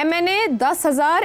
MNA 10,000,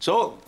So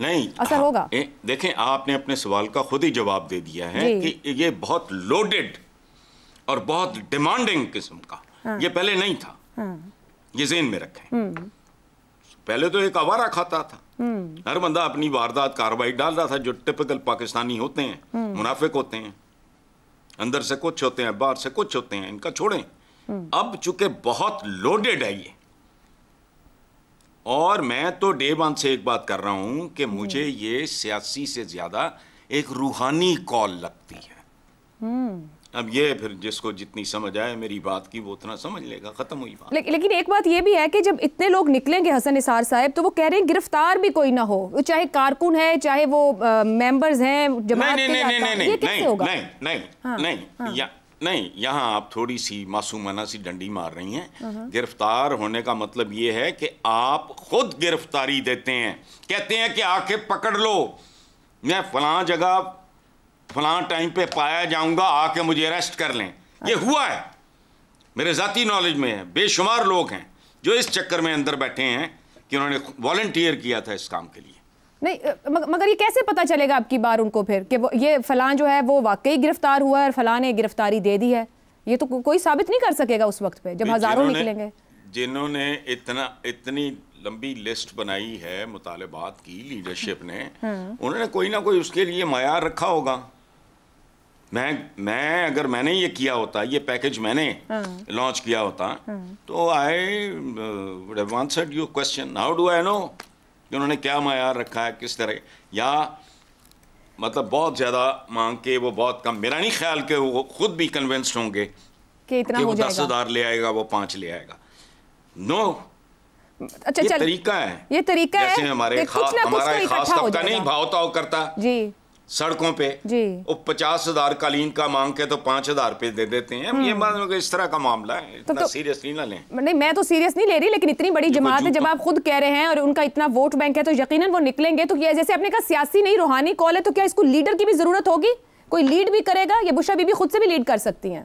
نہیں اثر ہوگا؟ دیکھیں آپ نے اپنے سوال کا خود ہی جواب دے دیا ہے کہ یہ بہت لوڈڈ اور بہت ڈیمانڈنگ قسم کا، یہ پہلے نہیں تھا، یہ ذہن میں رکھیں۔ پہلے تو ایک آوارہ کھاتا تھا، ہر بندہ اپنی واردات کارروائی ڈال رہا تھا، جو ٹپکل پاکستانی ہوتے ہیں، منافق ہوتے ہیں، اندر سے کچھ ہوتے ہیں باہر سے کچھ ہوتے ہیں، ان کا چھوڑیں۔ اب چونکہ بہت لوڈڈ ہے یہ، اور میں تو ڈے ون سے ایک بات کر رہا ہوں کہ مجھے یہ سیاسی سے زیادہ ایک روحانی کال لگتی ہے۔ اب یہ پھر جس کو جتنی سمجھ آئے میری بات کی وہ اتنا سمجھ لے گا، ختم ہوئی بات۔ لیکن ایک بات یہ بھی ہے کہ جب اتنے لوگ نکلیں گے حسن نثار صاحب، تو وہ کہہ رہے ہیں گرفتار بھی کوئی نہ ہو، چاہے کارکن ہے چاہے وہ ممبرز ہیں جماعت کے، یہ کیسے ہوگا؟ نہیں، یہاں آپ تھوڑی سی معصومانہ سی ڈنڈی مار رہی ہیں۔ گرفتار ہونے کا مطلب یہ ہے کہ آپ خود گرفتاری دیتے ہیں، کہتے ہیں کہ آ کے پکڑ لو، میں فلاں جگہ فلاں ٹائم پہ پایا جاؤں گا، آ کے مجھے اریسٹ کر لیں۔ یہ ہوا ہے، میرے ذاتی نالج میں ہے، بے شمار لوگ ہیں جو اس چکر میں اندر بیٹھے ہیں کہ انہوں نے والنٹیئر کیا تھا اس کام کے لیے۔ نہیں، مگر یہ کیسے پتا چلے گا اب کی بار ان کو پھر کہ یہ فلاں جو ہے وہ واقعی گرفتار ہوا ہے اور فلاں نے گرفتاری دے دی ہے؟ یہ تو کوئی ثابت نہیں کر سکے گا اس وقت پہ جب ہزاروں نکلیں گے۔ جنہوں نے اتنی لمبی لسٹ بنائی ہے مطالبات کی، لیڈرشپ نے، انہوں نے کوئی نہ کوئی اس کے لیے معیار رکھا ہوگا۔ میں اگر میں نے یہ کیا ہوتا، یہ پیکج میں نے لانچ کیا ہوتا، تو I would have answered your question. How do I know کہ انہوں نے کیا معیار رکھا ہے، کس طرح؟ یا مطلب بہت زیادہ مانگ کے وہ بہت کم، میرا نہیں خیال کہ وہ خود بھی کنونسڈ ہوں گے کہ اتنا ہو جائے گا، 10,000 لے آئے گا، وہ 5 لے آئے گا۔ نو، اچھا یہ طریقہ ہے، یہ طریقہ ہے، جیسے ہمارا خاص طبقہ نہیں بھاؤ تاؤ کرتا جی سڑکوں پہ، وہ 50,000 قالین کا مانگ کے تو 5,000 پہ دے دیتے ہیں۔ یہ بات اس طرح کا معاملہ ہے، اتنا سیریس نہیں نہ لیں۔ نہیں، میں تو سیریس نہیں لے رہی، لیکن اتنی بڑی جماعت ہے، جب آپ خود کہہ رہے ہیں اور ان کا اتنا ووٹ بینک ہے تو یقیناً وہ نکلیں گے۔ تو یہ جیسے آپ نے کہا سیاسی نہیں روحانی کال ہے، تو کیا اس کو لیڈر کی بھی ضرورت ہوگی؟ کوئی لیڈ بھی کرے گا یا بشرا بی بی خود سے بھی لیڈ کر سکتی ہیں؟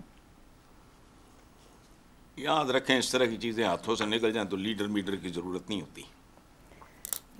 یاد رکھیں اس طرح کی چیزیں ہاتھوں سے نکل جائیں تو لیڈر کی ضرورت نہیں ہوتی۔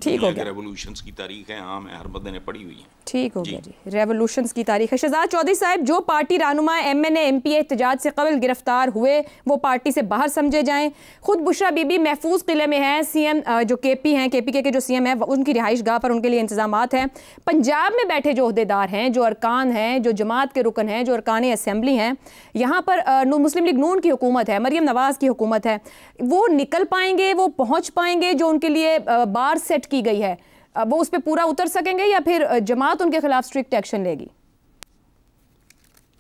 ٹھیک ہو گیا، ریولوشنز کی تاریخ ہے، عام ہے، ہر بندے نے پڑھی ہوئی ہے۔ ٹھیک ہو گیا جی، ریولوشنز کی تاریخ ہے۔ شہزاد چودھری صاحب، جو پارٹی رہنما M N A M P A احتجاج سے قبل گرفتار ہوئے وہ پارٹی سے باہر سمجھے جائیں۔ خود بشرا بی بی محفوظ قلعے میں ہیں، سی ایم جو کے پی ہیں، کے پی کے جو سی ایم ہیں، ان کی رہائش گاہ پر ان کے لیے انتظامات ہیں۔ پنجاب میں بیٹھے جو عہدیدار ہیں، جو ارکان ہیں، جو جماعت کے رکن ہیں، جو ارکان اسمبلی ہیں، یہاں پر مسلم لیگ نون کی حکومت ہے، مریم نواز کی حکومت ہے، وہ نکل پائیں گے، وہ پہنچ پائیں گے جو ان کے لیے بار سیٹ کی گئی ہے، وہ اس پہ پورا اتر سکیں گے یا پھر جماعت ان کے خلاف سٹرکٹ ایکشن لے گی؟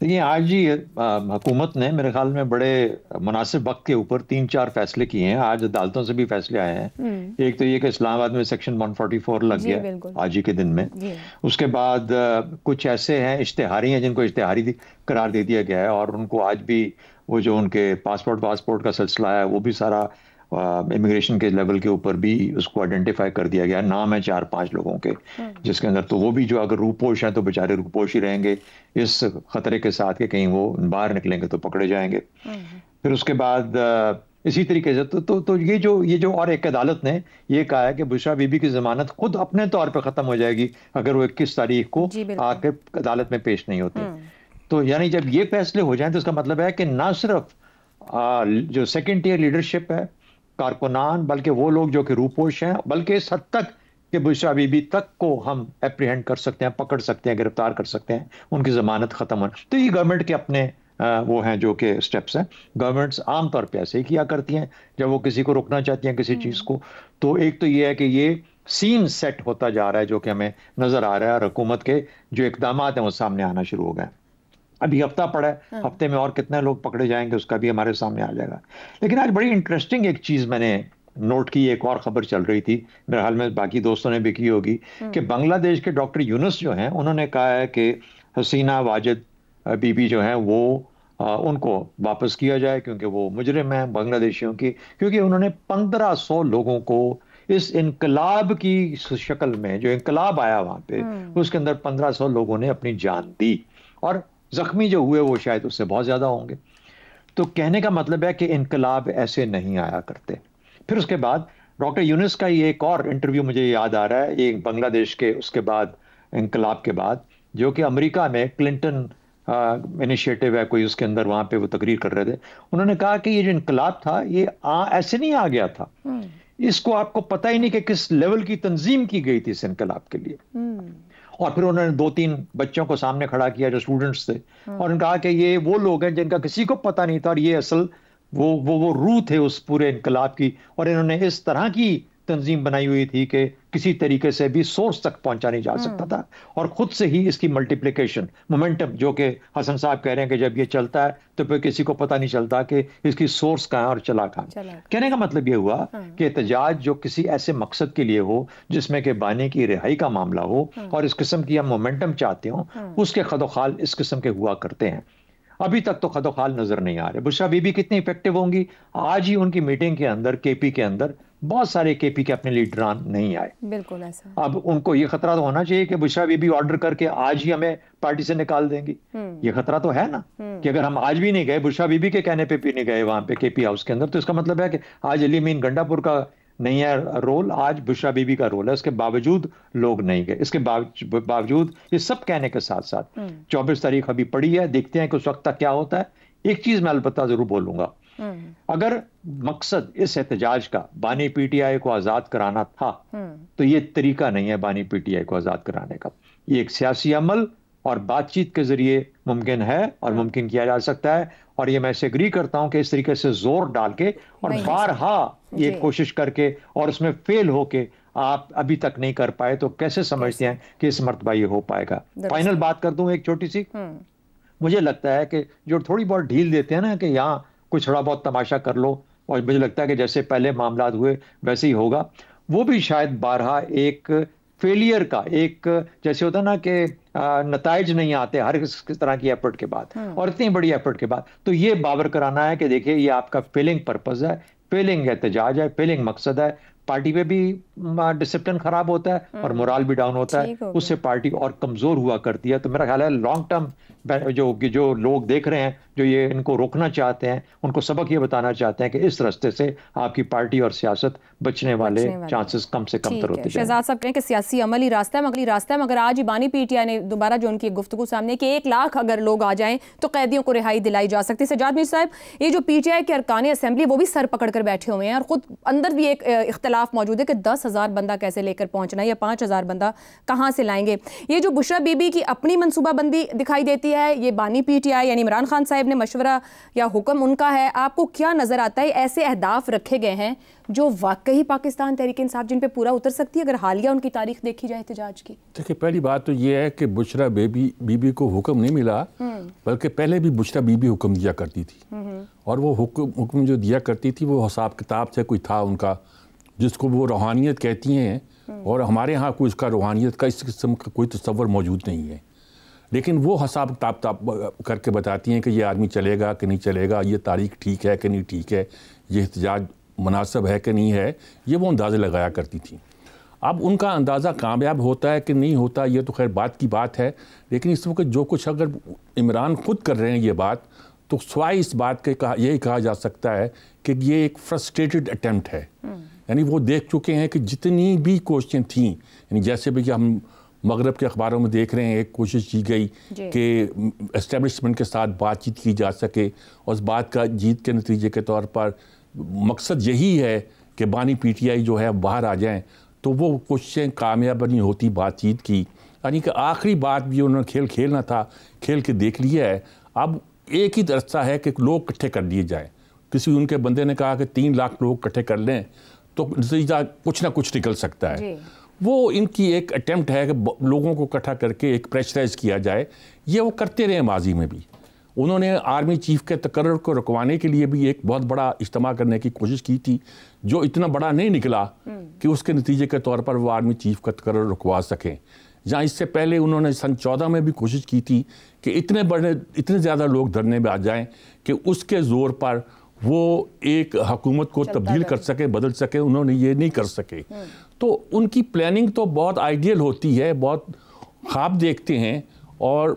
دیکھیں، آج ہی حکومت نے میرے خیال میں بڑے مناسب وقت کے اوپر 3-4 فیصلے کیے ہیں۔ آج عدالتوں سے بھی فیصلے آئے ہیں۔ ایک تو یہ کہ اسلام آباد میں سیکشن 144 لگ گیا آج ہی کے دن میں۔ اس کے بعد کچھ ایسے ہیں اشتہاری ہیں جن کو اشتہاری قرار دے دیا گیا ہے، اور ان کو آج بھی وہ جو ان کے پاسپورٹ کا سلسلہ ہے وہ بھی سارا امیگریشن کے لیول کے اوپر بھی اس کو آئیڈینٹیفائی کر دیا گیا۔ نام ہے 4-5 لوگوں کے جس کے اندر، تو وہ بھی جو اگر روپوش ہیں تو بیچارے روپوش ہی رہیں گے، اس خطرے کے ساتھ کہ کہیں وہ باہر نکلیں گے تو پکڑے جائیں گے۔ پھر اس کے بعد اسی طریقے سے تو یہ جو اور ایک عدالت نے یہ کہا ہے کہ بشرا بی بی کی ضمانت خود اپنے طور پہ ختم ہو جائے گی اگر وہ 21 تاریخ کو آ کے عدالت میں پیش نہیں ہوتے۔ تو یعنی جب یہ فیصلے ہو جائیں تو اس کا مطلب ہے کہ نہ صرف جو سیکنڈ ٹیئر لیڈرشپ ہے، کارکنان، بلکہ وہ لوگ جو کہ روپوش ہیں، بلکہ اس حد تک کہ بشرا بی بی تک کو ہم اپریہنڈ کر سکتے ہیں، پکڑ سکتے ہیں، گرفتار کر سکتے ہیں، ان کی ضمانت ختم ہونا۔ تو یہ گورنمنٹ کے اپنے وہ ہیں جو کہ سٹیپس ہیں۔ گورنمنٹس عام طور پہ ایسے ہی کیا کرتی ہیں جب وہ کسی کو روکنا چاہتی ہیں کسی چیز کو۔ تو ایک تو یہ ہے کہ یہ سین سیٹ ہوتا جا رہا ہے جو کہ ہمیں نظر آ رہا ہے، اور حکومت کے جو اقدامات ہیں وہ سامنے آنا شروع ہو گئے۔ ابھی ہفتہ پڑا ہے، ہفتے میں اور کتنے لوگ پکڑے جائیں گے اس کا بھی ہمارے سامنے آ جائے گا۔ لیکن آج بڑی انٹرسٹنگ ایک چیز میں نے نوٹ کی، ایک اور خبر چل رہی تھی، میرے حال میں باقی دوستوں نے بھی کی ہوگی، کہ بنگلہ دیش کے ڈاکٹر یونس جو ہیں انہوں نے کہا ہے کہ حسینہ واجد بی بی جو ہیں وہ ان کو واپس کیا جائے کیونکہ وہ مجرم ہیں بنگلہ دیشیوں کی، کیونکہ انہوں نے 1500 لوگوں کو اس انقلاب کی شکل میں، جو انقلاب آیا وہاں پہ اس کے اندر 1500 لوگوں نے اپنی جان دی، اور زخمی جو ہوئے وہ شاید اس سے بہت زیادہ ہوں گے۔ تو کہنے کا مطلب ہے کہ انقلاب ایسے نہیں آیا کرتے۔ پھر اس کے بعد ڈاکٹر یونس کا یہ ایک اور انٹرویو مجھے یاد آ رہا ہے، ایک بنگلہ دیش کے اس کے بعد انقلاب کے بعد، جو کہ امریکہ میں کلنٹن انیشیٹو ہے کوئی، اس کے اندر وہاں پہ وہ تقریر کر رہے تھے. انہوں نے کہا کہ یہ جو انقلاب تھا یہ ایسے نہیں آ گیا تھا، اس کو آپ کو پتہ ہی نہیں کہ کس لیول کی تنظیم کی گئی تھی اس انقلاب کے لیے. اور پھر انہوں نے 2-3 بچوں کو سامنے کھڑا کیا جو اسٹوڈنٹس تھے، اور انہوں نے کہا کہ یہ وہ لوگ ہیں جن کا کسی کو پتہ نہیں تھا، اور یہ اصل وہ روح تھے اس پورے انقلاب کی، اور انہوں نے اس طرح کی تنظیم بنائی ہوئی تھی کہ کسی طریقے سے بھی سورس تک پہنچا نہیں جا سکتا تھا، اور خود سے ہی اس کی ملٹیپلیکیشن مومنٹم، جو کہ حسن صاحب کہہ رہے ہیں کہ جب یہ چلتا ہے تو پھر کسی کو پتہ نہیں چلتا کہ اس کی سورس کہاں ہے اور چلا کہاں. کہنے کا مطلب یہ ہوا کہ احتجاج جو کسی ایسے مقصد کے لیے ہو جس میں کہ بانی کی رہائی کا معاملہ ہو اور اس قسم کی ہم مومنٹم چاہتے ہوں، اس کے خد و خال اس قسم کے ہوا کرتے ہیں. ابھی تک تو خد و خال نظر نہیں آ رہے. بشرا بی بی کتنی افیکٹو ہوں گی؟ آج ہی ان کی میٹنگ کے اندر کے پی کے اندر بہت سارے کے پی کے اپنے لیڈران نہیں آئے. بالکل ایسا. اب ان کو یہ خطرہ تو ہونا چاہیے کہ بشرا بی بی آرڈر کر کے آج ہی ہمیں پارٹی سے نکال دیں گی. یہ خطرہ تو ہے نا کہ اگر ہم آج بھی نہیں گئے، بشرا بی بی کے کہنے پہ بھی نہیں گئے وہاں پہ کے پی ہاؤس کے اندر، تو اس کا مطلب ہے کہ آج علی امین گنڈا پور کا نہیں ہے رول، آج بشرا بی بی کا رول ہے. اس کے باوجود لوگ نہیں گئے. اس کے باوجود یہ سب کہنے کے ساتھ ساتھ 24 تاریخ ابھی پڑی ہے، دیکھتے ہیں کہ اس وقت تک کیا ہوتا ہے. ایک چیز میں البتہ ضرور بولوں گا، اگر مقصد اس احتجاج کا بانی پی ٹی آئی کو آزاد کرانا تھا تو یہ طریقہ نہیں ہے بانی پی ٹی آئی کو آزاد کرانے کا. یہ ایک سیاسی عمل اور بات چیت کے ذریعے ممکن ہے اور ممکن کیا جا سکتا ہے، اور یہ میں اسے اگری کرتا ہوں کہ اس طریقے سے زور ڈال کے اور بارہا یہ کوشش کر کے اور اس میں فیل ہو کے آپ ابھی تک نہیں کر پائے، تو کیسے سمجھتے ہیں کہ اس مرتبہ یہ ہو پائے گا؟ فائنل بات کر دوں ایک چھوٹی سی. مجھے لگتا ہے کہ جو تھوڑی بہت ڈھیل دیتے ہیں نا کہ یہاں کچھ تھوڑا بہت تماشا کر لو، اور مجھے لگتا ہے کہ جیسے پہلے معاملات ہوئے ویسے ہی ہوگا، وہ بھی شاید بارہا ایک فیلئر کا، ایک جیسے ہوتا نا کہ نتائج نہیں آتے ہر کس طرح کی ایفرٹ کے بعد، اور اتنی بڑی ایفرٹ کے بعد، تو یہ باور کرانا ہے کہ دیکھیں یہ آپ کا فیلنگ پرپز ہے، فیلنگ احتجاج ہے، فیلنگ مقصد ہے. پارٹی پہ بھی ڈسپلن خراب ہوتا ہے اور مورال بھی ڈاؤن ہوتا ہے، اس سے پارٹی اور کمزور ہوا کرتی ہے. تو میرا خیال ہے لانگ ٹرم جو لوگ دیکھ رہے ہیں، جو یہ ان کو روکنا چاہتے ہیں، ان کو سبق یہ بتانا چاہتے ہیں کہ اس راستے سے آپ کی پارٹی اور سیاست بچنے والے چانسز کم سے کم تر ہوتے ہیں. شہزاد صاحب کہیں کہ سیاسی عمل ہی راستہ ہے، مگر آج بانی پی ٹی آئی نے دوبارہ جو ان کی گفتگو سامنے کہ 1 لاکھ اگر لوگ آ جائیں تو قیدیوں کو رہائی دلائی جا سکتی. سجاد میر صاحب، یہ جو پی ٹی آئی کے ارکان اسمبلی وہ بھی سر پکڑ کر بیٹھے ہوئے ہیں، اور خود اندر بھی ایک اختلاف موجود ہے کہ 10,000 بندہ کیسے لے کر پہنچنا ہے یا 5,000 بندہ کہاں سے لائیں گے. یہ جو بشرا بی بی کی اپنی منصوبہ بندی دکھائی دیتی ہے، یہ بانی پی ٹی آئی یعنی عمران خان صاحب نے مشورہ یا حکم ان کا ہے، آپ کو کیا نظر آتا ہے؟ ایسے اہداف رکھے گئے ہیں جو واقعی پاکستان تحریک انصاف جن پہ پورا اتر سکتی ہے اگر حالیہ ان کی تاریخ دیکھی جائے احتجاج کی؟ دیکھیں، پہلی بات تو یہ ہے کہ بشرا بی بی کو حکم نہیں ملا، بلکہ پہلے بھی بشرا بی بی حکم دیا کرتی تھی، اور وہ حکم جو دیا کرتی تھی وہ حساب کتاب سے کوئی تھا ان کا، جس کو وہ روحانیت کہتی ہیں، اور ہمارے ہاں کوئی اس کا روحانیت کا اس قسم کا کوئی تصور موجود نہیں ہے. لیکن وہ حساب کتاب کر کے بتاتی ہیں کہ یہ آدمی چلے گا کہ نہیں چلے گا، یہ تاریخ ٹھیک ہے کہ نہیں ٹھیک ہے، یہ احتجاج مناسب ہے کہ نہیں ہے، یہ وہ اندازے لگایا کرتی تھیں. اب ان کا اندازہ کامیاب ہوتا ہے کہ نہیں ہوتا یہ تو خیر بات کی بات ہے، لیکن اس وقت جو کچھ اگر عمران خود کر رہے ہیں یہ بات، تو سوائے اس بات کے یہی کہا جا سکتا ہے کہ یہ ایک فرسٹریٹڈ اٹیمپٹ ہے. یعنی وہ دیکھ چکے ہیں کہ جتنی بھی کوششیں تھیں، یعنی جیسے بھی کہ ہم مغرب کے اخباروں میں دیکھ رہے ہیں، ایک کوشش کی گئی کہ اسٹیبلشمنٹ کے ساتھ بات چیت کی جا سکے، اور اس بات کا جیت کے نتیجے کے طور پر مقصد یہی ہے کہ بانی پی ٹی آئی جو ہے باہر آ جائیں، تو وہ کوششیں کامیاب نہیں ہوتی بات چیت کی. یعنی کہ آخری بات بھی انہوں نے کھیلنا تھا، کھیل کے دیکھ لیا ہے. اب ایک ہی رستہ ہے کہ لوگ اکٹھے کر دیے جائیں. کسی ان کے بندے نے کہا کہ 3 لاکھ لوگ اکٹھے کر لیں تو نتیجہ کچھ نہ کچھ نکل سکتا ہے. وہ ان کی ایک اٹیمپٹ ہے کہ لوگوں کو اکٹھا کر کے ایک پریشرائز کیا جائے. یہ وہ کرتے رہے ماضی میں بھی. انہوں نے آرمی چیف کے تقرر کو رکوانے کے لیے بھی ایک بہت بڑا اجتماع کرنے کی کوشش کی تھی، جو اتنا بڑا نہیں نکلا کہ اس کے نتیجے کے طور پر وہ آرمی چیف کا تقرر رکوا سکیں. جہاں اس سے پہلے انہوں نے سن 14 میں بھی کوشش کی تھی کہ اتنے زیادہ لوگ دھرنے میں آ جائیں کہ اس کے زور پر وہ ایک حکومت کو تبدیل کر سکے، بدل سکے. انہوں نے یہ نہیں کر سکے. تو ان کی پلاننگ تو بہت آئیڈیل ہوتی ہے، بہت خواب دیکھتے ہیں اور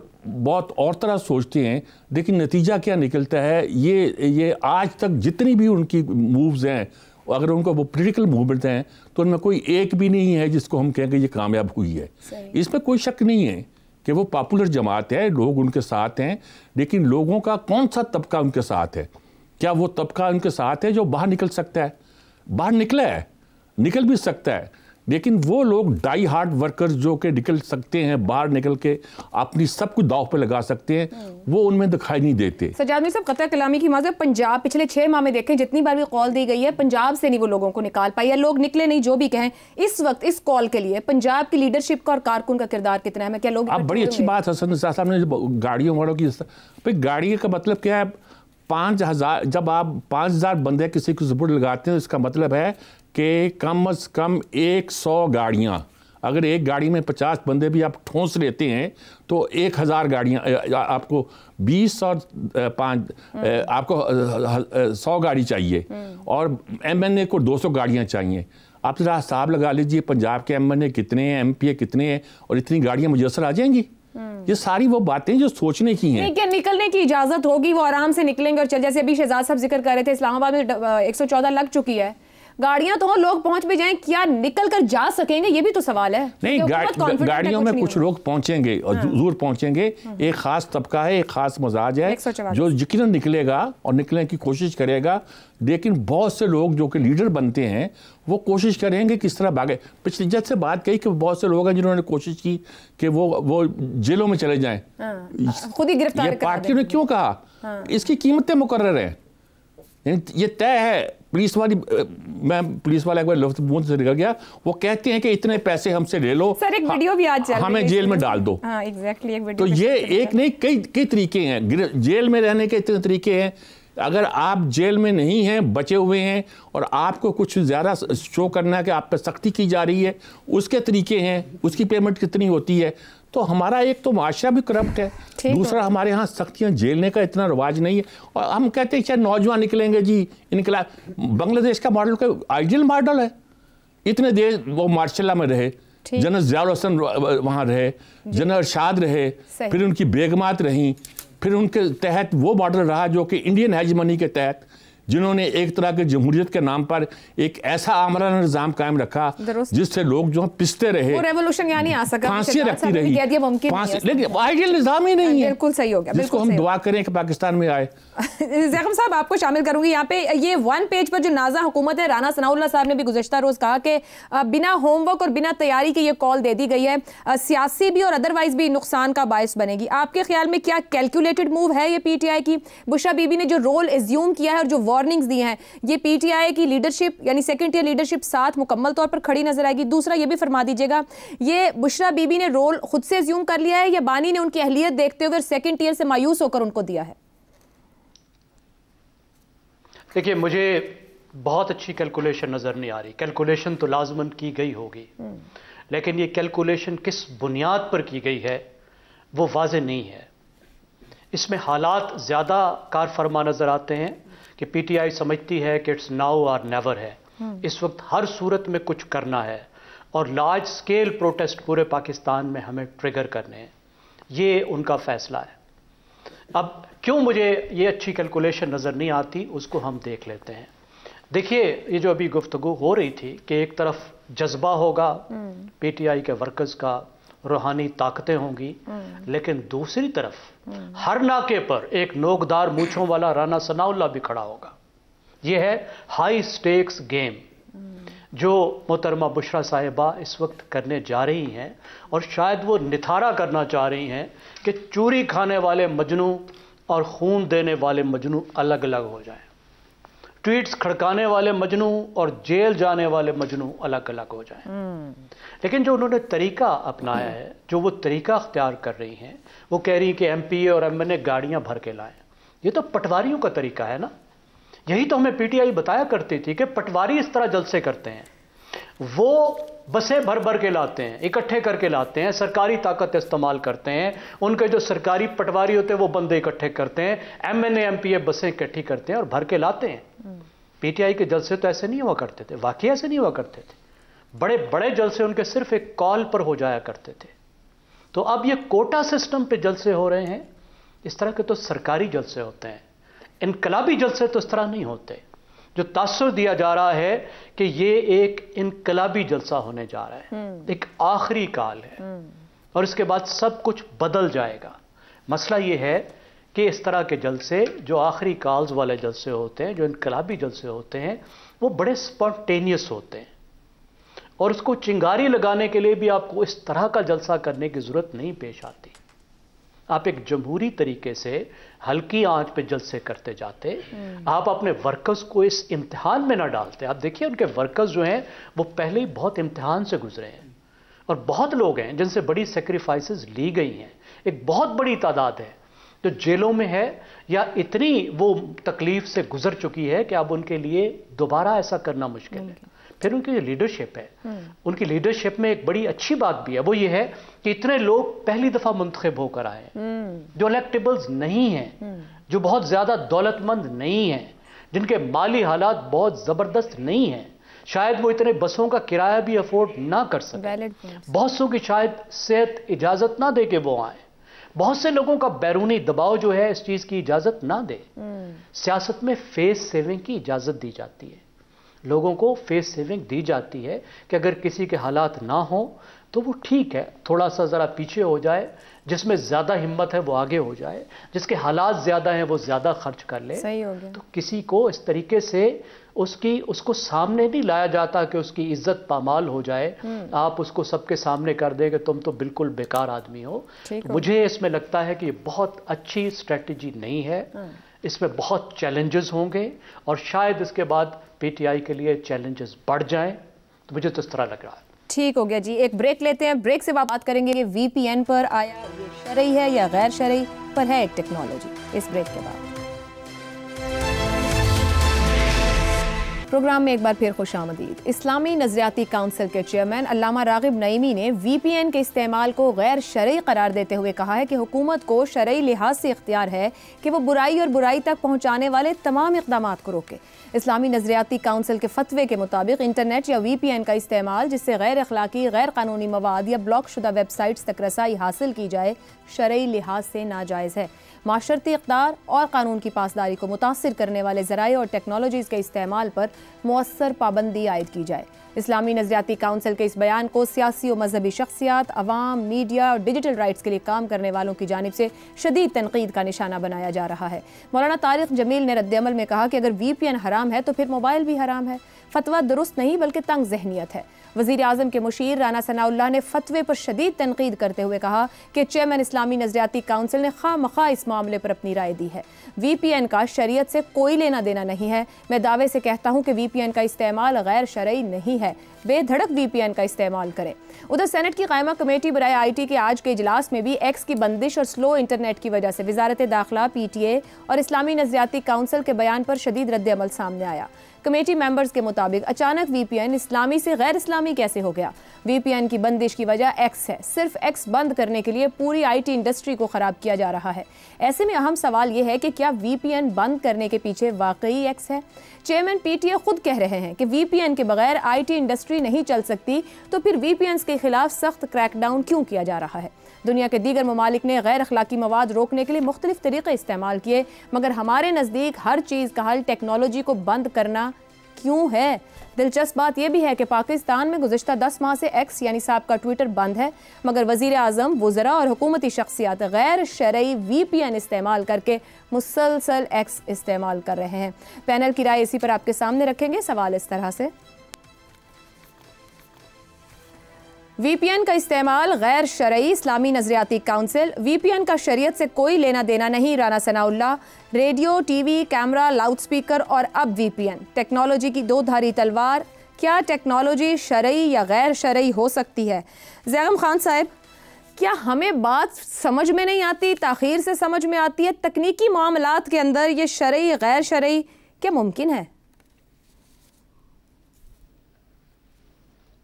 بہت اور طرح سوچتے ہیں، لیکن نتیجہ کیا نکلتا ہے یہ آج تک جتنی بھی ان کی مووز ہیں اور اگر ان کو وہ پولیٹیکل موومنٹ ہیں تو ان میں کوئی ایک بھی نہیں ہے جس کو ہم کہیں کہ یہ کامیاب ہوئی ہے. اس میں کوئی شک نہیں ہے کہ وہ پاپولر جماعت ہے, لوگ ان کے ساتھ ہیں, لیکن لوگوں کا کون سا طبقہ ان کے ساتھ ہے؟ کیا وہ طبقہ ان کے ساتھ ہے جو باہر نکل سکتا ہے؟ باہر نکلا ہے, نکل بھی سکتا ہے, لیکن وہ لوگ ڈائی ہارڈ ورکرز جو کہ نکل سکتے ہیں, باہر نکل کے اپنی سب کچھ داؤ پہ لگا سکتے ہیں, وہ ان میں دکھائی نہیں دیتے. سجاد میر صاحب, قطع کلامی کی معذرت, پنجاب پچھلے 6 ماہ میں دیکھیں جتنی بار بھی کال دی گئی ہے, پنجاب سے نہیں وہ لوگوں کو نکال پائی ہے, لوگ نکلے نہیں جو بھی کہیں. اس وقت اس کال کے لیے پنجاب کی لیڈرشپ کا اور کارکن کا کردار کتنا ہے؟ کیا لوگ اب بڑی اچھی بات حسن صاحب نے گاڑیوں واڑوں کی, گاڑی کا مطلب کیا ہے؟ 5000 جب آپ 5000 بندے کسی کو سپورٹ لگاتے ہیں, اس کا مطلب ہے کہ کم از کم 100 گاڑیاں, اگر ایک گاڑی میں 50 بندے بھی آپ ٹھونس لیتے ہیں تو 1000 گاڑیاں آپ کو 20 اور 5 آپ کو 100 گاڑی چاہیے, اور ایم این اے کو 200 گاڑیاں چاہیے. آپ ذرا حساب لگا لیجئے پنجاب کے ایم این اے کتنے ہیں, ایم پی اے کتنے ہیں, اور اتنی گاڑیاں میسر آ جائیں گی؟ یہ ساری وہ باتیں جو سوچنے کی ہیں. کیا نکلنے کی اجازت ہوگی؟ وہ آرام سے نکلیں گے اور چل, جیسے ابھی شہزاد صاحب ذکر کر رہے تھے اسلام آباد میں 114 لگ چکی ہے, گاڑیاں تو لوگ پہنچ بھی جائیں, کیا نکل کر جا سکیں گے؟ یہ بھی تو سوال ہے. نہیں, گاڑیوں میں کچھ لوگ پہنچیں گے اور ضرور پہنچیں گے. ایک خاص طبقہ ہے, ایک خاص مزاج ہے جو یقیناً نکلے گا اور نکلنے کی کوشش کرے گا, لیکن بہت سے لوگ جو کہ لیڈر بنتے ہیں وہ کوشش کریں گے کس طرح بھاگے. پچھلی جج سے بات کہی کہ بہت سے لوگ ہیں جنہوں نے کوشش کی کہ وہ جیلوں میں چلے جائیں, خود ہی گرفتار. یہ پارٹیوں نے کیوں کہا؟ اس کی قیمتیں مقرر ہیں, یہ طے ہے. پولیس والی, میں پولیس والا ایک بار لفظ منہ سے نکل گیا, وہ کہتے ہیں کہ اتنے پیسے ہم سے لے لو, سر ایک ویڈیو بھی آج چل رہی ہے, ہمیں جیل میں ڈال دو. تو یہ ایک نہیں کئی طریقے ہیں, جیل میں رہنے کے اتنے طریقے ہیں. اگر آپ جیل میں نہیں ہیں, بچے ہوئے ہیں, اور آپ کو کچھ زیادہ شو کرنا ہے کہ آپ پہ سختی کی جا رہی ہے, اس کے طریقے ہیں, اس کی پیمنٹ کتنی ہوتی ہے. تو ہمارا ایک تو معاشرہ بھی کرپٹ ہے, دوسرا ہمارے ہاں سختیاں جیلنے کا اتنا رواج نہیں ہے. اور ہم کہتے ہیں شاید نوجوان نکلیں گے جی انقلاب. بنگلہ دیش کا ماڈل کا آئیڈیل ماڈل ہے. اتنے دیر وہ مارشل لا میں رہے, جنرل ضیاء الحسن وہاں رہے, جنرل ارشاد رہے, پھر ان کی بیگمات رہیں, پھر ان کے تحت وہ ماڈل رہا جو کہ انڈین ہیجمنی کے تحت, جنہوں نے ایک طرح کے جمہوریت کے نام پر ایک ایسا آمرانہ نظام قائم رکھا جس سے لوگ جو پستے رہے, وہ ریولوشن یہاں نہیں آ سکا, پھانسیاں رکھتی رہی, لیکن آئیڈیل نظام ہی نہیں ہے. بالکل صحیح ہو گیا, جس کو ہم دعا کریں کہ پاکستان میں آئے. زیغم صاحب آپ کو شامل کروں گی یہاں پہ. یہ 1 پیج پر جو نازا حکومت ہے, رانا ثناء اللہ صاحب نے بھی گزشتہ روز کہا کہ بنا ہوم ورک اور بنا تیاری کے یہ کال دے دی گئی ہے, سیاسی بھی اور ادروائز بھی نقصان کا باعث بنے گی. آپ کے خیال میں کیا کیلکولیٹڈ موو ہے یہ پی ٹی آئی کی؟ بشرا بی بی نے جو رول ایزیوم کیا ہے اور جو وارننگز دی ہیں, یہ پی ٹی آئی کی لیڈرشپ یعنی سیکنڈ ٹیئر لیڈرشپ ساتھ مکمل طور پر کھڑی نظر آئے گی؟ دوسرا یہ بھی فرما دیجیے گا, یہ بشرا بی بی نے رول خود سے ایزیوم کر لیا ہے یا بانی نے ان کی اہلیت دیکھتے ہوئے سیکنڈ ٹیئر سے مایوس ہو کر ان کو دیا ہے؟ دیکھیے, مجھے بہت اچھی کیلکولیشن نظر نہیں آ رہی. کیلکولیشن تو لازماً کی گئی ہوگی, لیکن یہ کیلکولیشن کس بنیاد پر کی گئی ہے وہ واضح نہیں ہے. اس میں حالات زیادہ کار فرما نظر آتے ہیں کہ پی ٹی آئی سمجھتی ہے کہ اٹس ناؤ اور نیور ہے. اس وقت ہر صورت میں کچھ کرنا ہے اور لارج سکیل پروٹیسٹ پورے پاکستان میں ہمیں ٹریگر کرنے ہیں. یہ ان کا فیصلہ ہے. اب کیوں مجھے یہ اچھی کیلکولیشن نظر نہیں آتی, اس کو ہم دیکھ لیتے ہیں. دیکھیے, یہ جو ابھی گفتگو ہو رہی تھی کہ ایک طرف جذبہ ہوگا پی ٹی آئی کے ورکرز کا, روحانی طاقتیں ہوں گی, لیکن دوسری طرف ہر ناکے پر ایک نوکدار مونچھوں والا رانا ثناء اللہ بھی کھڑا ہوگا. یہ ہے ہائی سٹیکس گیم جو محترمہ بشرا صاحبہ اس وقت کرنے جا رہی ہیں, اور شاید وہ نتھارا کرنا چاہ رہی ہیں کہ چوری کھانے والے مجنو اور خون دینے والے مجنو الگ الگ ہو جائیں, ٹویٹس کھڑکانے والے مجنو اور جیل جانے والے مجنو الگ الگ ہو جائیں. لیکن جو انہوں نے طریقہ اپنایا ہے, جو وہ طریقہ اختیار کر رہی ہیں, وہ کہہ رہی ہیں کہ ایم پی اے اور ایم این اے گاڑیاں بھر کے لائیں. یہ تو پٹواریوں کا طریقہ ہے نا. یہی تو ہمیں پی ٹی آئی بتایا کرتی تھی کہ پٹواری اس طرح جلسے کرتے ہیں. وہ بسیں بھر بھر کے لاتے ہیں, اکٹھے کر کے لاتے ہیں, سرکاری طاقت استعمال کرتے ہیں. ان کے جو سرکاری پٹواری ہوتے ہیں وہ بندے اکٹھے کرتے ہیں, M N A M P A بسیں اکٹھی کرتے ہیں اور بھر کے لاتے ہیں. پی ٹی آئی کے جلسے تو ایسے نہیں ہوا کرتے تھے, واقعی ایسے نہیں ہوا کرتے تھے. بڑے بڑے جلسے ان کے صرف ایک کال پر ہو جایا کرتے تھے. تو اب یہ کوٹا سسٹم پہ جلسے ہو رہے ہیں. اس طرح کے تو سرکاری جلسے ہوتے ہیں, انقلابی جلسے تو اس طرح نہیں ہوتے. جو تاثر دیا جا رہا ہے کہ یہ ایک انقلابی جلسہ ہونے جا رہا ہے، ایک آخری کال ہے اور اس کے بعد سب کچھ بدل جائے گا۔ مسئلہ یہ ہے کہ اس طرح کے جلسے جو آخری کالز والے جلسے ہوتے ہیں، جو انقلابی جلسے ہوتے ہیں، وہ بڑے سپونٹینیس ہوتے ہیں اور اس کو چنگاری لگانے کے لیے بھی آپ کو اس طرح کا جلسہ کرنے کی ضرورت نہیں پیش آتی۔ آپ ایک جمہوری طریقے سے ہلکی آنچ پہ جلسے کرتے جاتے، آپ اپنے ورکرز کو اس امتحان میں نہ ڈالتے۔ آپ دیکھیے ان کے ورکرز جو ہیں وہ پہلے ہی بہت امتحان سے گزرے ہیں اور بہت لوگ ہیں جن سے بڑی سیکریفائسز لی گئی ہیں، ایک بہت بڑی تعداد ہے جو جیلوں میں ہے یا اتنی وہ تکلیف سے گزر چکی ہے کہ اب ان کے لیے دوبارہ ایسا کرنا مشکل ہے۔ پھر ان کی جو لیڈرشپ ہے، ان کی لیڈرشپ میں ایک بڑی اچھی بات بھی ہے، وہ یہ ہے کہ اتنے لوگ پہلی دفعہ منتخب ہو کر آئے ہیں جو الیکٹیبلز نہیں ہیں، جو بہت زیادہ دولت مند نہیں ہیں، جن کے مالی حالات بہت زبردست نہیں ہیں، شاید وہ اتنے بسوں کا کرایہ بھی افورڈ نہ کر سکیں، بہت سو کی شاید صحت اجازت نہ دے کہ وہ آئیں، بہت سے لوگوں کا بیرونی دباؤ جو ہے اس چیز کی اجازت نہ دے۔ سیاست میں فیس سیونگ کی اجازت دی جاتی ہے، لوگوں کو فیس سیونگ دی جاتی ہے کہ اگر کسی کے حالات نہ ہوں تو وہ ٹھیک ہے، تھوڑا سا ذرا پیچھے ہو جائے، جس میں زیادہ ہمت ہے وہ آگے ہو جائے، جس کے حالات زیادہ ہیں وہ زیادہ خرچ کر لے۔ صحیح ہو گیا۔ تو کسی کو اس طریقے سے اس کو سامنے نہیں لایا جاتا کہ اس کی عزت پامال ہو جائے، آپ اس کو سب کے سامنے کر دیں کہ تم تو بالکل بیکار آدمی ہو۔ مجھے اس میں لگتا ہے کہ یہ بہت اچھی اسٹریٹجی نہیں ہے، اس میں بہت چیلنجز ہوں گے اور شاید اس کے بعد پی ٹی آئی کے لیے چیلنجز بڑھ جائیں، تو مجھے تو اس طرح لگ رہا ہے۔ ٹھیک ہو گیا جی، ایک بریک لیتے ہیں، بریک سے بات کریں گے کہ وی پی این پر آیا یہ شرعی ہے یا غیر شرعی، پر ہے ایک ٹیکنالوجی، اس بریک کے بعد۔ پروگرام میں ایک بار پھر خوش آمدید۔ اسلامی نظریاتی کونسل کے چیئرمین علامہ راغب نعیمی نے وی پی این کے استعمال کو غیر شرعی قرار دیتے ہوئے کہا ہے کہ حکومت کو شرعی لحاظ سے اختیار ہے کہ وہ برائی اور برائی تک پہنچانے والے تمام اقدامات کو روکے۔ اسلامی نظریاتی کونسل کے فتوے کے مطابق انٹرنیٹ یا وی پی این کا استعمال جس سے غیر اخلاقی، غیر قانونی مواد یا بلاک شدہ ویب سائٹس تک رسائی حاصل کی جائے، شرعی لحاظ سے ناجائز ہے۔ معاشرتی اقدار اور قانون کی پاسداری کو متاثر کرنے والے ذرائع اور ٹیکنالوجیز کے استعمال پر مؤثر پابندی عائد کی جائے۔ اسلامی نظریاتی کونسل کے اس بیان کو سیاسی و مذہبی شخصیات، عوام، میڈیا اور ڈیجیٹل رائٹس کے لیے کام کرنے والوں کی جانب سے شدید تنقید کا نشانہ بنایا جا رہا ہے۔ مولانا طارق جمیل نے رد عمل میں کہا کہ اگر وی پی این حرام ہے تو پھر موبائل بھی حرام ہے۔ فتویٰ درست نہیں بلکہ تنگ ذہنیت ہے۔ وزیر اعظم کے مشیر رانا ثناء اللہ نے فتوے پر شدید تنقید کرتے ہوئے کہا کہ چیئرمین اسلامی نظریاتی کونسل نے خواہ مخواہ اس معاملے پر اپنی رائے دی ہے۔ وی پی این کا شریعت سے کوئی لینا دینا نہیں ہے۔ میں دعوے سے کہتا ہوں کہ وی پی این کا استعمال غیر شرعی نہیں ہے۔ بے دھڑک وی پی این کا استعمال کریں۔ ادھر سینٹ کی قائمہ کمیٹی برائے آئی ٹی کے آج کے اجلاس میں بھی ایکس کی بندش اور سلو انٹرنیٹ کی وجہ سے وزارت داخلہ، پی ٹی اے اور اسلامی نظریاتی کونسل کے بیان پر شدید رد عمل سامنے آیا۔ کمیٹی ممبرز کے مطابق اچانک وی پی این اسلامی سے غیر اسلامی کیسے ہو گیا؟ وی پی این کی بندش کی وجہ ایکس ہے۔ صرف ایکس بند کرنے کے لیے پوری آئی ٹی انڈسٹری کو خراب کیا جا رہا ہے۔ ایسے میں اہم سوال یہ ہے کہ کیا وی پی این بند کرنے کے پیچھے واقعی ایکس ہے؟ چیئرمین پی ٹی اے خود کہہ رہے ہیں کہ وی پی این کے بغیر آئی ٹی انڈسٹری نہیں چل سکتی، تو پھر وی پی اینز کے خلاف سخت کریک ڈاؤن کیوں کیا جا رہا ہے؟ دنیا کے دیگر ممالک نے غیر اخلاقی مواد روکنے کے لیے مختلف طریقے استعمال کیے، مگر ہمارے نزدیک ہر چیز کا حل ٹیکنالوجی کو بند کرنا کیوں ہے؟ دلچسپ بات یہ بھی ہے کہ پاکستان میں گزشتہ 10 ماہ سے ایکس یعنی سابقہ ٹویٹر بند ہے، مگر وزیر اعظم، وزراء اور حکومتی شخصیات غیر شرعی وی پی این استعمال کر کے مسلسل ایکس استعمال کر رہے ہیں۔ پینل کی رائے اسی پر آپ کے سامنے رکھیں گے۔ سوال اس طرح سے، وی پی این کا استعمال غیر شرعی، اسلامی نظریاتی کونسل، وی پی این کا شریعت سے کوئی لینا دینا نہیں، Rana Sanaullah, radio, T V, camera, loud speaker اور اب وی پی این، ٹیکنالوجی کی دو دھاری تلوار، کیا ٹیکنالوجی شرعی یا غیر شرعی ہو سکتی ہے؟ زیغم خان صاحب، کیا ہمیں بات سمجھ میں نہیں آتی، تاخیر سے سمجھ میں آتی ہے؟ تکنیکی معاملات کے اندر یہ شرعی غیر شرعی کیا ممکن ہے؟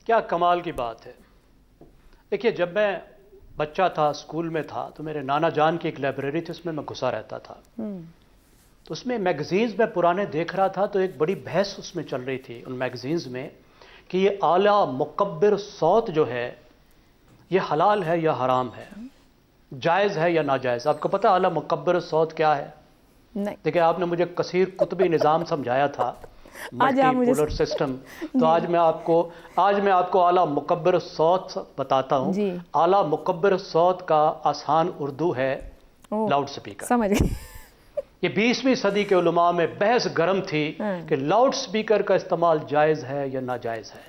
کیا کمال کی بات ہے۔ دیکھیے، جب میں بچہ تھا، اسکول میں تھا، تو میرے نانا جان کی ایک لائبریری تھی، اس میں گھسا رہتا تھا۔ تو اس میں میگزینز میں پرانے دیکھ رہا تھا، تو ایک بڑی بحث اس میں چل رہی تھی ان میگزینز میں کہ یہ اعلیٰ مکبر صوت جو ہے یہ حلال ہے یا حرام ہے، جائز ہے یا ناجائز۔ آپ کو پتہ اعلیٰ مکبر صوت کیا ہے؟ نہیں۔ دیکھیں، آپ نے مجھے کثیر قطبی نظام سمجھایا تھا ملٹی پولر سسٹم. تو آج میں آپ کو اعلیٰ مکبر الصوت بتاتا ہوں. اعلیٰ مکبر الصوت کا آسان اردو ہے لاؤڈ سپیکر. سمجھ گئے. یہ 20ویں صدی کے علماء میں بحث گرم تھی کہ لاؤڈ سپیکر کا استعمال جائز ہے یا ناجائز ہے.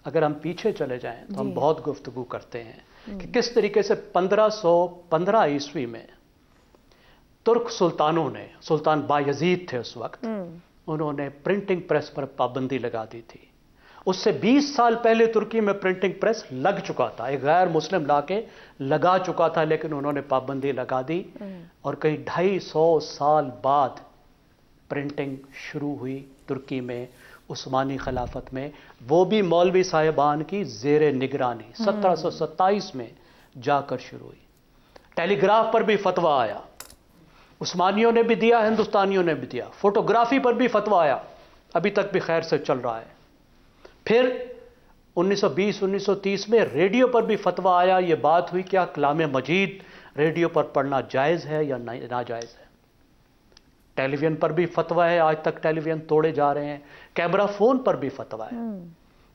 اگر ہم پیچھے چلے جائیں تو ہم بہت گفتگو کرتے ہیں کہ کس طریقے سے 1515 عیسوی میں ترک سلطانوں نے، سلطان بایزید تھے اس وقت، انہوں نے پرنٹنگ پریس پر پابندی لگا دی تھی. اس سے 20 سال پہلے ترکی میں پرنٹنگ پریس لگ چکا تھا، ایک غیر مسلم لا کے لگا چکا تھا، لیکن انہوں نے پابندی لگا دی اور کئی 250 سال بعد پرنٹنگ شروع ہوئی ترکی میں عثمانی خلافت میں، وہ بھی مولوی صاحبان کی زیر نگرانی 1727 میں جا کر شروع ہوئی. ٹیلی گراف پر بھی فتویٰ آیا، عثمانیوں نے بھی دیا، ہندوستانیوں نے بھی دیا. فوٹوگرافی پر بھی فتویٰ آیا، ابھی تک بھی خیر سے چل رہا ہے. پھر 1920-1930 میں ریڈیو پر بھی فتویٰ آیا. یہ بات ہوئی کیا کلام مجید ریڈیو پر پڑھنا جائز ہے یا ناجائز ہے. ٹیلی ویژن پر بھی فتویٰ ہے، آج تک ٹیلی ویژن توڑے جا رہے ہیں. کیمرہ فون پر بھی فتویٰ ہے.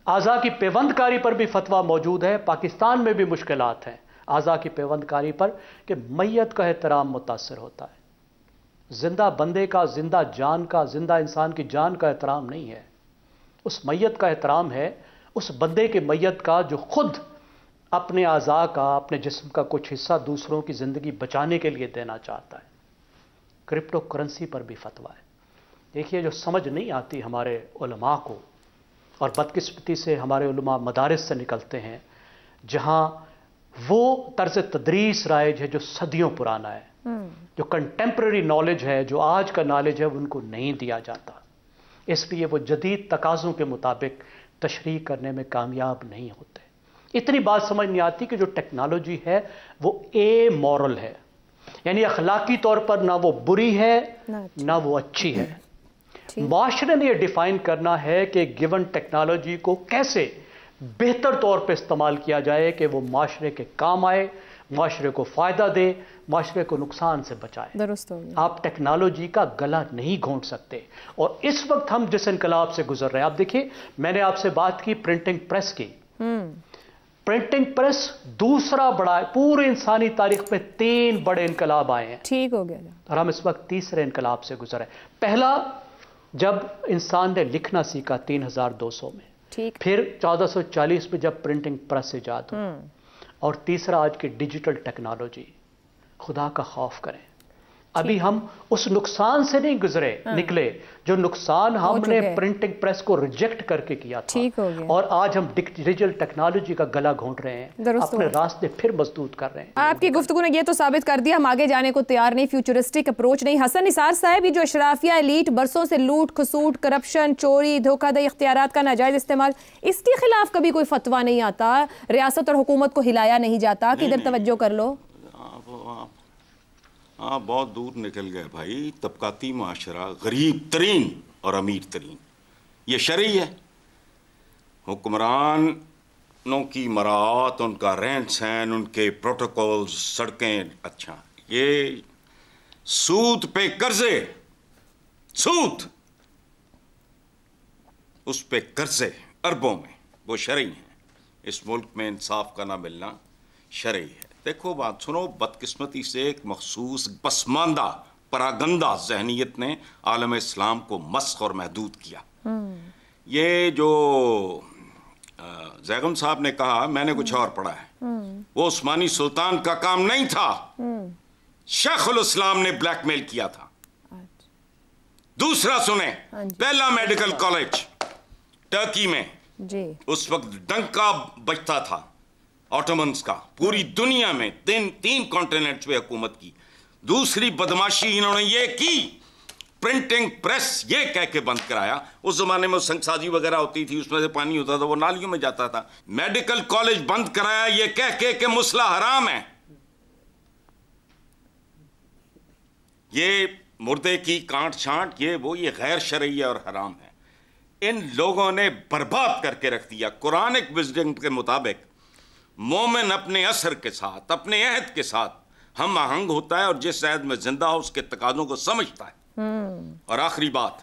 اعضاء کی پیوند کاری پر بھی فتویٰ موجود ہے. پاکستان میں بھی مشکلات ہیں اعضاء کی پیوند کاری پر کہ میت کا احترام متاثر ہوتا ہے. زندہ بندے کا، زندہ جان کا، زندہ انسان کی جان کا احترام نہیں ہے. اس میت کا احترام ہے اس بندے کے میت کا جو خود اپنے اعضاء کا، اپنے جسم کا کچھ حصہ دوسروں کی زندگی بچانے کے لیے دینا چاہتا ہے. کرپٹو کرنسی پر بھی فتویٰ ہے. دیکھیے جو سمجھ نہیں آتی ہمارے علماء کو، اور بدقسمتی سے ہمارے علماء مدارس سے نکلتے ہیں جہاں وہ طرز تدریس رائج ہے جو صدیوں پرانا ہے، جو کنٹمپرری نالج ہے، جو آج کا نالج ہے، ان کو نہیں دیا جاتا. اس لیے وہ جدید تقاضوں کے مطابق تشریح کرنے میں کامیاب نہیں ہوتے. اتنی بات سمجھ نہیں آتی کہ جو ٹیکنالوجی ہے وہ اے مورل ہے، یعنی اخلاقی طور پر نہ وہ بری ہے نہ وہ اچھی ہے. معاشرے نے یہ ڈیفائن کرنا ہے کہ گیون ٹیکنالوجی کو کیسے بہتر طور پہ استعمال کیا جائے کہ وہ معاشرے کے کام آئے، معاشرے کو فائدہ دے، معاشرے کو نقصان سے بچائے. درست ہو گیا. آپ ٹیکنالوجی کا گلا نہیں گھونٹ سکتے. اور اس وقت ہم جس انقلاب سے گزر رہے ہیں، آپ دیکھیے میں نے آپ سے بات کی پرنٹنگ پریس کی. پرنٹنگ پریس دوسرا بڑا، پورے انسانی تاریخ میں 3 بڑے انقلاب آئے ہیں. ٹھیک ہو گیا. اور ہم اس وقت تیسرے انقلاب سے گزر رہے ہیں. پہلا جب انسان نے لکھنا سیکھا 3200 میں، پھر 1440 میں جب پرنٹنگ پریس ایجاد ہو، اور تیسرا آج کی ڈیجیٹل ٹیکنالوجی. خدا کا خوف کریں. ابھی ہم اس نقصان سے نہیں نکلے جو نقصان ہم نے پرنٹنگ پریس کو ریجیکٹ کر کے کیا تھا، اور آج ہم ڈیجیٹل ٹیکنالوجی کا گلا گھونٹ رہے ہیں، اپنے راستے پھر مسدود کر رہے ہیں. آپ کی گفتگو نے یہ تو ثابت کر دیا ہم آگے جانے کو تیار نہیں، فیوچرسٹک اپروچ نہیں. حسن نثار صاحب، یہ جو اشرافیہ ایلیٹ برسوں سے لوٹ کھسوٹ، کرپشن، چوری، دھوکہ دہی، اختیارات کا ناجائز استعمال، اس کے خلاف کبھی کوئی فتویٰ نہیں آتا؟ ریاست اور حکومت کو ہلایا نہیں جاتا کہ ادھر توجہ کر لو؟ ہاں بہت دور نکل گئے بھائی. طبقاتی معاشرہ، غریب ترین اور امیر ترین، یہ شرعی ہے. حکمرانوں کی مراعات، ان کا رہن سہن، ان کے پروٹوکولز، سڑکیں. اچھا یہ سود پہ قرضے، سود اس پہ قرضے اربوں میں، وہ شرعی ہیں. اس ملک میں انصاف کا نہ ملنا شرعی ہے. دیکھو بات سنو، بدقسمتی سے ایک مخصوص پسماندہ پراگندہ ذہنیت نے عالم اسلام کو مسخ اور محدود کیا. یہ جو زیغم صاحب نے کہا، میں نے کچھ اور پڑھا ہے، وہ عثمانی سلطان کا کام نہیں تھا، شیخ الاسلام نے بلیک میل کیا تھا. دوسرا سنیں، پہلا میڈیکل کالج ٹرکی میں اس وقت ڈنکا بجتا تھا آٹومنز کا، پوری دنیا میں 3 کانٹیننٹس پہ حکومت کی. دوسری بدماشی انہوں نے یہ کی، پرنٹنگ پریس یہ کہہ کے بند کرایا. اس زمانے میں سنگ سازی وغیرہ ہوتی تھی، اس میں سے پانی ہوتا تھا، وہ نالیوں میں جاتا تھا. میڈیکل کالج بند کرایا یہ کہہ کے کہ مسلح حرام ہے. یہ مردے کی کانٹ چھانٹ، یہ غیر شرعی اور حرام ہے. ان لوگوں نے برباد کر کے رکھ دیا. قرآنک وزڈم کے مطابق مومن اپنے اثر کے ساتھ، اپنے عہد کے ساتھ ہم آہنگ ہوتا ہے، اور جس عہد میں زندہ ہو اس کے تقاضوں کو سمجھتا ہے. اور آخری بات،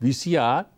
VCR,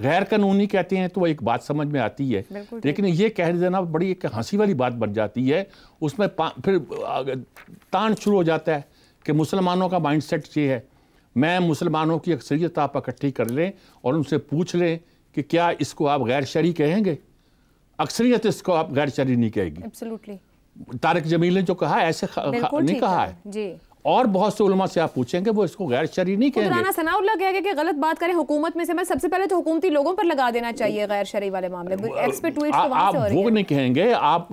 غیر قانونی کہتے ہیں تو وہ ایک بات سمجھ میں آتی ہے، لیکن یہ کہہ دینا بڑی ایک ہنسی والی بات بن جاتی ہے. اس میں پھر تان شروع ہو جاتا ہے کہ مسلمانوں کا مائنڈ سیٹ یہ ہے. میں مسلمانوں کی اکثریت آپ اکٹھی کر لیں اور ان سے پوچھ لیں کہ کیا اس کو آپ غیر شرعی کہیں گے؟ اکثریت اس کو آپ غیر شرعی نہیں کہے گی. طارق جمیل نے جو کہا ایسے نہیں کہا ہے. اور بہت سے علماء سے آپ پوچھیں گے وہ اس کو غیر شرعی نہیں کہیں گے. رانا ثناء اللہ کہہ گئے کہ غلط بات کریں حکومت میں سے، میں سب سے پہلے تو حکومتی لوگوں پر لگا دینا چاہیے غیر شرعی والے معاملے. آپ وہ نہیں کہیں گے، آپ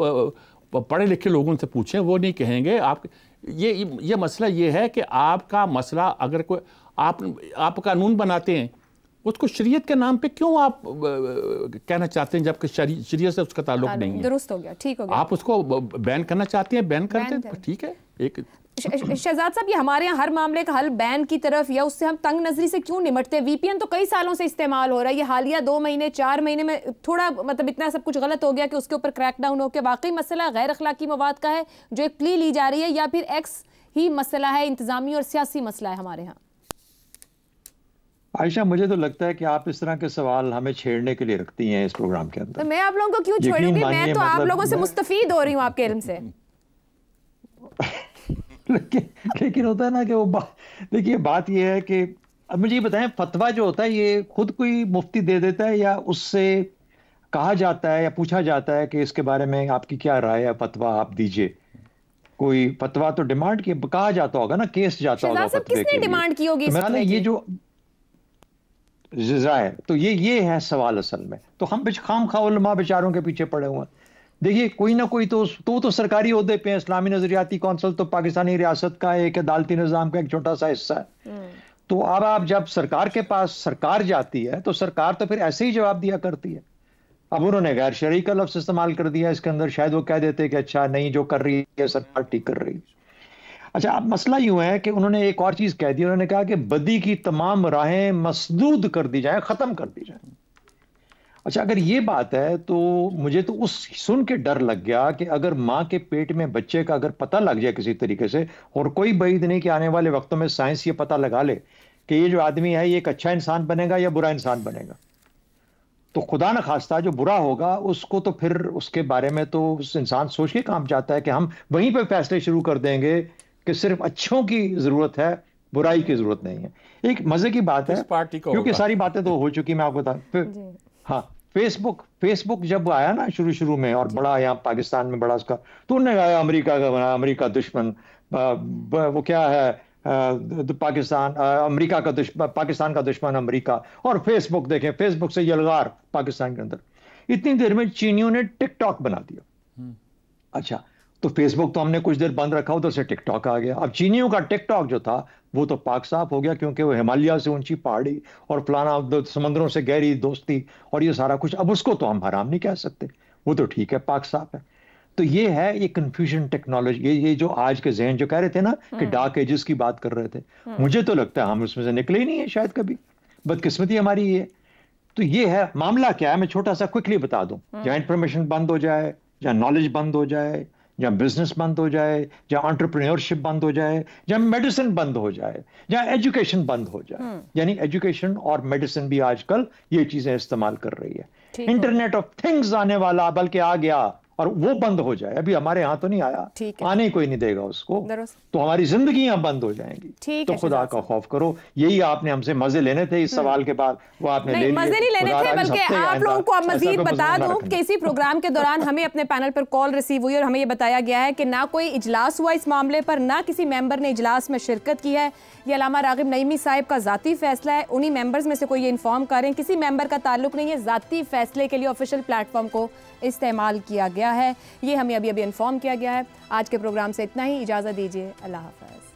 پڑھے لکھے لوگوں سے پوچھیں، وہ نہیں کہیں گے. آپ یہ مسئلہ یہ ہے کہ آپ کا مسئلہ اگر کوئی آپ قانون بناتے ہیں اس کو شریعت کے نام پہ کیوں آپ کہنا چاہتے ہیں جبکہ شریعت سے اس کا تعلق نہیں ہے؟ درست ہو گیا، ٹھیک ہو گیا. آپ اس کو بین کرنا چاہتے ہیں، بین کرتے ہیں، ٹھیک ہے. ایک شہزاد صاحب، یہ ہمارے یہاں ہر معاملے کا حل بین کی طرف یا اس سے ہم تنگ نظری سے کیوں نمٹتے؟ وی پی این تو کئی سالوں سے استعمال ہو رہا ہے، یہ حالیہ 2 مہینے 4 مہینے میں تھوڑا مطلب اتنا سب کچھ غلط ہو گیا کہ اس کے اوپر کریک ڈاؤن ہو کے واقعی مسئلہ غیر اخلاقی مواد کا ہے جو ایک پلی لی جا رہی ہے، یا پھر ایکس ہی مسئلہ ہے، انتظامی اور سیاسی مسئلہ ہے ہمارے ہاں؟ عائشہ، مجھے تو لگتا ہے کہ آپ اس طرح کے سوال ہمیں چھیڑنے کے لیے رکھتی ہیں اس پروگرام کے اندر. میں آپ لوگوں کو کیوں چھوڑوں گی؟ میں تو آپ لوگوں سے مستفید ہو رہی ہوں آپ کے علم سے. لیکن ہوتا ہے نا کہ وہ دیکھیے بات یہ ہے کہ اب مجھے یہ بتائیں، فتویٰ جو ہوتا ہے یہ خود کوئی مفتی دے دیتا ہے یا اس سے کہا جاتا ہے یا پوچھا جاتا ہے کہ اس کے بارے میں آپ کی کیا رائے ہے، فتویٰ آپ دیجئے؟ کوئی فتویٰ تو ڈیمانڈ کہا جاتا ہوگا نا، کیس جاتا ہوگا فتوے کے لیے. کس نے ڈیمانڈ کی ہوگی؟ یہ جو ظاہر تو یہ ہے سوال اصل میں. تو ہم خام خواہ علماء بیچاروں کے پیچھے پڑے ہوئے ہیں. دیکھیے کوئی نہ کوئی تو سرکاری عہدے پہ اسلامی نظریاتی کونسل تو پاکستانی ریاست کا ایک عدالتی نظام کا ایک چھوٹا سا حصہ ہے. تو اب آپ جب سرکار کے پاس سرکار جاتی ہے تو سرکار تو پھر ایسے ہی جواب دیا کرتی ہے. اب انہوں نے غیر شرعی کا لفظ استعمال کر دیا اس کے اندر، شاید وہ کہہ دیتے کہ اچھا نہیں جو کر رہی ہے سرکار ٹھیک کر رہی ہے. اچھا اب مسئلہ یوں ہے کہ انہوں نے ایک اور چیز کہہ دی، انہوں نے کہا کہ بدی کی تمام راہیں مسدود کر دی جائیں، ختم کر دی جائیں. اچھا اگر یہ بات ہے تو مجھے تو اس سن کے ڈر لگ گیا کہ اگر ماں کے پیٹ میں بچے کا اگر پتہ لگ جائے کسی طریقے سے، اور کوئی بعید نہیں کہ آنے والے وقتوں میں سائنس یہ پتہ لگا لے کہ یہ جو آدمی ہے یہ ایک اچھا انسان بنے گا یا برا انسان بنے گا، تو خدا نخواستہ جو برا ہوگا اس کو تو پھر اس کے بارے میں تو اس انسان سوچ کے کام چاہتا ہے کہ ہم وہیں پہ فیصلے شروع کر دیں گے کہ صرف اچھوں کی ضرورت ہے، برائی کی ضرورت نہیں ہے. ایک مزے کی بات ہے کیونکہ ساری باتیں تو ہو چکی، میں آپ کو بتا. ہاں فیس بک جب آیا نا شروع میں اور بڑا یہاں پاکستان میں بڑا اس کا، تو انہوں نے کہا امریکہ کا بنا، امریکہ دشمن، وہ کیا ہے امریکہ کا دشمن، پاکستان کا دشمن امریکہ. اور فیس بک دیکھیں، فیس بک سے یلغار پاکستان کے اندر. اتنی دیر میں چینیوں نے ٹک ٹاک بنا دیا. اچھا تو فیس بک تو ہم نے کچھ دیر بند رکھا، ادھر سے ٹک ٹاک آ گیا. اب چینیوں کا ٹک ٹاک جو تھا وہ تو پاک صاف ہو گیا کیونکہ وہ ہمالیہ سے اونچی پہاڑی اور فلانا سمندروں سے گہری دوستی اور یہ سارا کچھ. اب اس کو تو ہم حرام نہیں کہہ سکتے، وہ تو ٹھیک ہے، پاک صاف ہے. تو یہ ہے یہ کنفیوژن ٹیکنالوجی، یہ جو آج کے ذہن جو کہہ رہے تھے نا کہ ڈارک ایجز کی بات کر رہے تھے، مجھے تو لگتا ہے ہم اس میں سے نکلے ہی نہیں ہیں شاید کبھی. بدقسمتی ہماری یہ. تو یہ ہے معاملہ. کیا ہے میں چھوٹا سا کوئکلی بتا دوں. جہاں انفارمیشن بند ہو جائے، جہاں نالج بند ہو جائے، جہاں بزنس بند ہو جائے، جہاں انٹرپرینورشپ بند ہو جائے، جہاں میڈیسن بند ہو جائے، جہاں ایجوکیشن بند ہو جائے، یعنی ایجوکیشن اور میڈیسن بھی آج کل یہ چیزیں استعمال کر رہی ہے. انٹرنیٹ آف تھنگز آنے والا بلکہ آ گیا اور وہ بند ہو جائے. ابھی ہمارے ہاں تو نہیں آیا، آنے کوئی نہیں دے گا اس کو، تو ہماری زندگیاں بند ہو جائیں گی. تو خدا کا خوف کرو. یہی آپ نے ہم سے مزے لینے تھے اس سوال کے بعد، وہ آپ نے لے لیے. مزے نہیں لینے تھے بلکہ آپ لوگوں کو اب مزید بتا دوں کہ اسی پروگرام کے دوران ہمیں اپنے پینل پر کال ریسیو ہوئی اور ہمیں یہ بتایا گیا ہے کہ نہ کوئی اجلاس ہوا اس معاملے پر، نہ کسی ممبر نے اجلاس میں شرکت کی ہے. یہ علامہ راغب نعیمی صاحب کا ذاتی فیصلہ ہے. انہی ممبرز میں سے کوئی یہ انفارم کر رہے ہیں، کسی ممبر کا تعلق نہیں ہے. ذاتی فیصلے کے لیے آفیشیل پلیٹ فارم کو استعمال کیا گیا ہے. یہ ہمیں ابھی انفارم کیا گیا ہے. آج کے پروگرام سے اتنا ہی. اجازت دیجیے. اللہ حافظ.